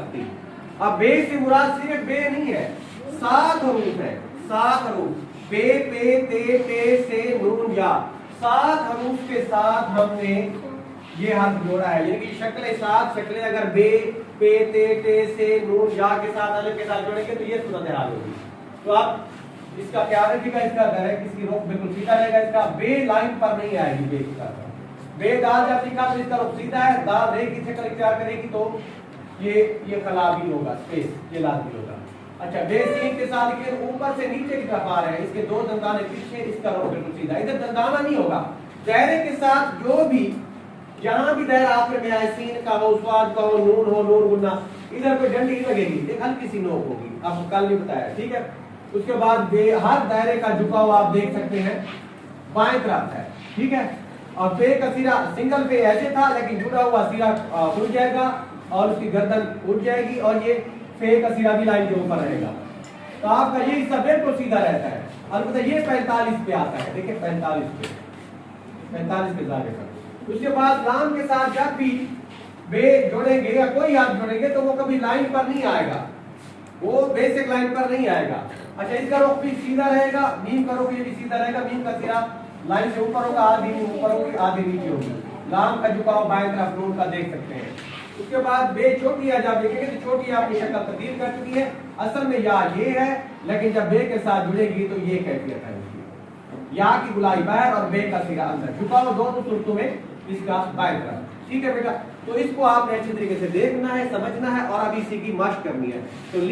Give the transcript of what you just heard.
सकती। अब बे से मुराद सिर्फ बे नहीं है, 7 हरूफ है, 7 हरूफ, बे पे ते पे से नून या, 7 हरूफ के साथ हमने ये हर्फ जोड़ा है, यानी कि शक्लें 7 शक्लें अगर बे पे ते से नून या के साथ अलिफ के साथ जोड़ेंगे तो ये सूरत हाल होगी। तो आप इसका क्या रखिएगा, इसका डायरेक्ट इसकी रुख बिल्कुल सीधा रहेगा, इसका बे लाइन पर नहीं आएगी, बे की साथ बे दाल जाती का तो इसका रुख सीधा है, दाल रे की शक्ल इख्तियार करेगी तो ये खला भी होगा, स्पेस ये लाजमी होगा। अच्छा, बे सीन के साथ लेकिन ऊपर से नीचे की तरफ आ रहे हैं, इसके 2 दंताने पीछे, इसका रुख बिल्कुल सीधा, इधर दंताना नहीं होगा। दायरे के साथ जो भी जहां भी दायरा आखिर में आए, सीन का हो, स्वाद का हो, नून हो, नून गुन्ना, इधर कोई डंडी लगेगी, एक हल्की सी नोक होगी, अब कल भी बताया, ठीक है। उसके बाद हर दायरे का झुकाव आप देख सकते हैं बाएं तरफ है, ठीक है। और बे का सिरा सिंगल पे ऐसे था, लेकिन जुड़ा हुआ सिरा उठ जाएगा और उसकी गर्दन उठ जाएगी और ये फे का सिरा भी लाइन के ऊपर रहेगा, तो आपका ये हिस्सा बिल्कुल सीधा रहता है। अलबत्ता ये 45 पे आता है, देखिए 45 पे जाने पर। उसके बाद लाम के साथ जब भी बे जोड़ेंगे या कोई हाथ जोड़ेंगे तो वो कभी लाइन पर नहीं आएगा, वो बेसिक लाइन पर नहीं आएगा। अच्छा, इसका रुख भी सीधा रहेगा, मीम का रुख ये भी सीधा रहेगा, मीम का सिरा लाइन से ऊपर होगा, आधी ऊपर होगी आधी नीचे होगी। लाम का झुकाव बाएं तरफ नून का देख सकते हैं। उसके बाद बे छोटी है, जब देखेंगे तो छोटी आपकी शक्ल तब्दील कर चुकी है, असल में या ये है, लेकिन जब बे के साथ जुड़ेगी तो ये कैफियत है उसकी, या की गुलाई बाहर और बे का सिरा अंदर, झुकाव दोनों सूरतों में इसका बाएं तरफ, ठीक है बेटा। तो इसको आपने अच्छी तरीके से देखना है, समझना है और अभी इसी की मश्क करनी है। तो